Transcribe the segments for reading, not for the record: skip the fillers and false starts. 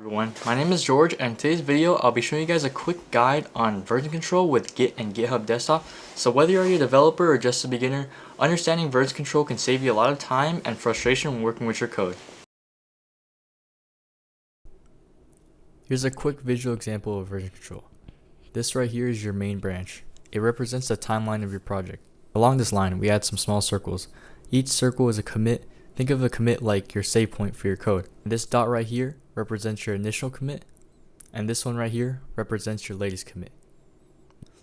Everyone, my name is George, and in today's video I'll be showing you guys a quick guide on version control with Git and GitHub Desktop. So whether you're already a developer or just a beginner, understanding version control can save you a lot of time and frustration when working with your code. Here's a quick visual example of version control. This right here is your main branch. It represents the timeline of your project. Along this line, we add some small circles. Each circle is a commit. Think of a commit like your save point for your code. This dot right here represents your initial commit, and this one right here represents your latest commit.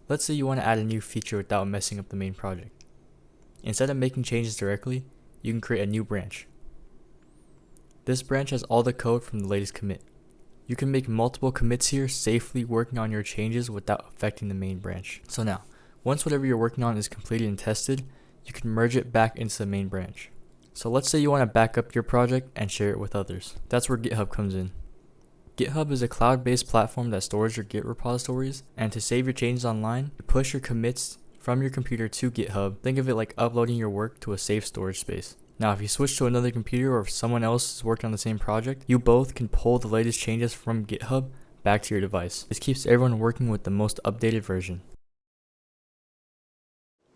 Let's say you want to add a new feature without messing up the main project. Instead of making changes directly, you can create a new branch. This branch has all the code from the latest commit. You can make multiple commits here, safely working on your changes without affecting the main branch. So now, once whatever you're working on is completed and tested, you can merge it back into the main branch. So let's say you want to back up your project and share it with others. That's where GitHub comes in. GitHub is a cloud-based platform that stores your Git repositories, and to save your changes online, you push your commits from your computer to GitHub. Think of it like uploading your work to a safe storage space. Now, if you switch to another computer or if someone else is working on the same project, you both can pull the latest changes from GitHub back to your device. This keeps everyone working with the most updated version.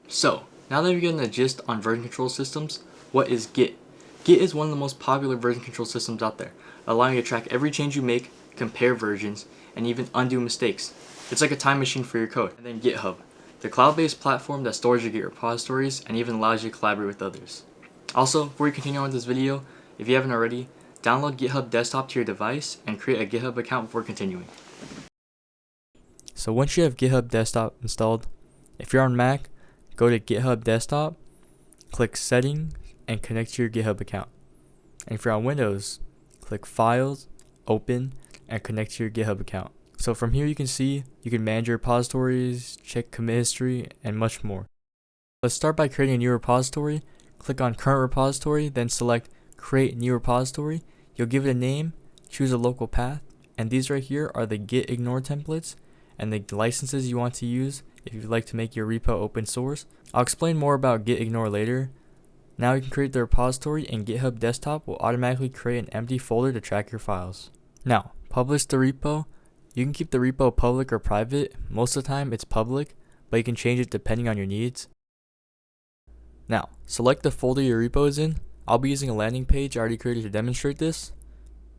So, now that you're getting the gist on version control systems, what is Git? Git is one of the most popular version control systems out there, allowing you to track every change you make, compare versions, and even undo mistakes. It's like a time machine for your code. And then GitHub, the cloud-based platform that stores your Git repositories and even allows you to collaborate with others. Also, before we continue on with this video, if you haven't already, download GitHub Desktop to your device and create a GitHub account before continuing. So once you have GitHub Desktop installed, if you're on Mac, go to GitHub Desktop, click Settings, and connect to your GitHub account. And if you're on Windows, click Files, Open, and connect to your GitHub account. So from here you can see, you can manage your repositories, check commit history, and much more. Let's start by creating a new repository. Click on Current Repository, then select Create New Repository. You'll give it a name, choose a local path, and these right here are the git ignore templates and the licenses you want to use if you'd like to make your repo open source. I'll explain more about git ignore later. Now you can create the repository, and GitHub Desktop will automatically create an empty folder to track your files. Now, publish the repo. You can keep the repo public or private. Most of the time it's public, but you can change it depending on your needs. Now, select the folder your repo is in. I'll be using a landing page I already created to demonstrate this.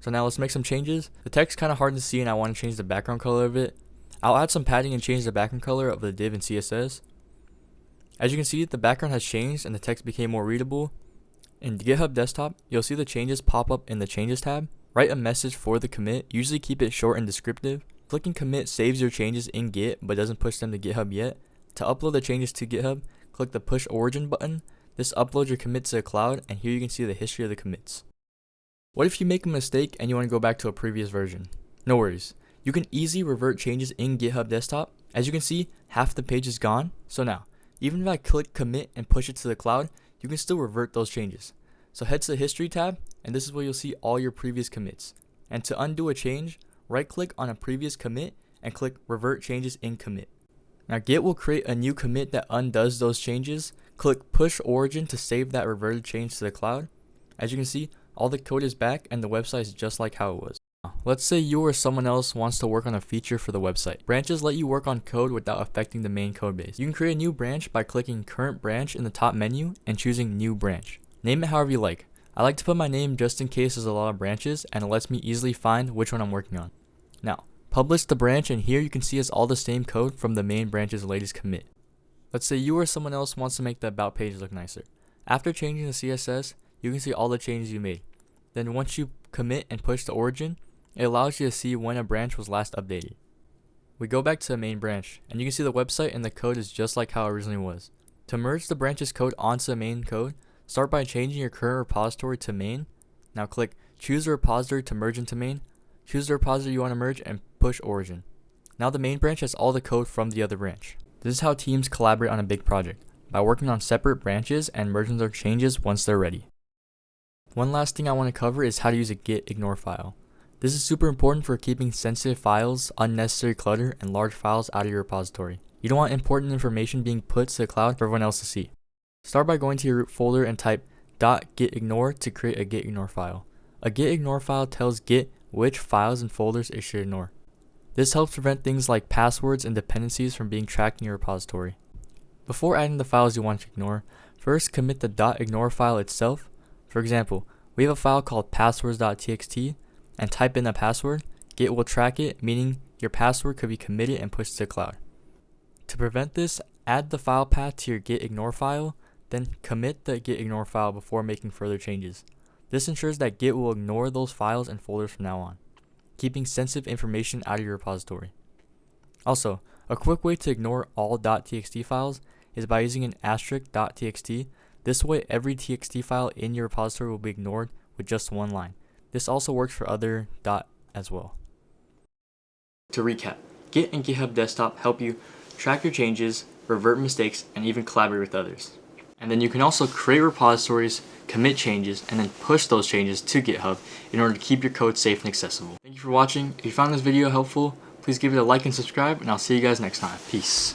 So now let's make some changes. The text kind of hard to see and I want to change the background color of it. I'll add some padding and change the background color of the div in CSS. As you can see, the background has changed and the text became more readable. In GitHub Desktop, you'll see the changes pop up in the Changes tab. Write a message for the commit, usually keep it short and descriptive. Clicking commit saves your changes in Git but doesn't push them to GitHub yet. To upload the changes to GitHub, click the Push Origin button. This uploads your commits to the cloud, and here you can see the history of the commits. What if you make a mistake and you want to go back to a previous version? No worries. You can easily revert changes in GitHub Desktop. As you can see, half the page is gone. So now, even if I click commit and push it to the cloud, you can still revert those changes. So head to the History tab, and this is where you'll see all your previous commits. And to undo a change, right click on a previous commit and click Revert Changes in Commit. Now Git will create a new commit that undoes those changes. Click Push Origin to save that reverted change to the cloud. As you can see, all the code is back and the website is just like how it was. Let's say you or someone else wants to work on a feature for the website. Branches let you work on code without affecting the main code base. You can create a new branch by clicking Current Branch in the top menu and choosing New Branch. Name it however you like. I like to put my name just in case there's a lot of branches and it lets me easily find which one I'm working on. Now, publish the branch, and here you can see it's all the same code from the main branch's latest commit. Let's say you or someone else wants to make the About page look nicer. After changing the CSS, you can see all the changes you made. Then once you commit and push the origin, it allows you to see when a branch was last updated. We go back to the main branch, and you can see the website and the code is just like how it originally was. To merge the branch's code onto the main code, start by changing your current repository to main. Now click Choose a repository to merge into main. Choose the repository you want to merge and push origin. Now the main branch has all the code from the other branch. This is how teams collaborate on a big project, by working on separate branches and merging their changes once they're ready. One last thing I want to cover is how to use a git ignore file. This is super important for keeping sensitive files, unnecessary clutter, and large files out of your repository. You don't want important information being put to the cloud for everyone else to see. Start by going to your root folder and type .gitignore to create a gitignore file. A gitignore file tells Git which files and folders it should ignore. This helps prevent things like passwords and dependencies from being tracked in your repository. Before adding the files you want to ignore, first commit the .ignore file itself. For example, we have a file called passwords.txt and type in a password. Git will track it, meaning your password could be committed and pushed to the cloud. To prevent this, add the file path to your git ignore file, then commit the git ignore file before making further changes. This ensures that Git will ignore those files and folders from now on, keeping sensitive information out of your repository. Also, a quick way to ignore all .txt files is by using an *.txt. This way, every txt file in your repository will be ignored with just one line. This also works for other as well. To recap, Git and GitHub Desktop help you track your changes, revert mistakes, and even collaborate with others. And then you can also create repositories, commit changes, and then push those changes to GitHub in order to keep your code safe and accessible. Thank you for watching. If you found this video helpful, please give it a like and subscribe, and I'll see you guys next time. Peace.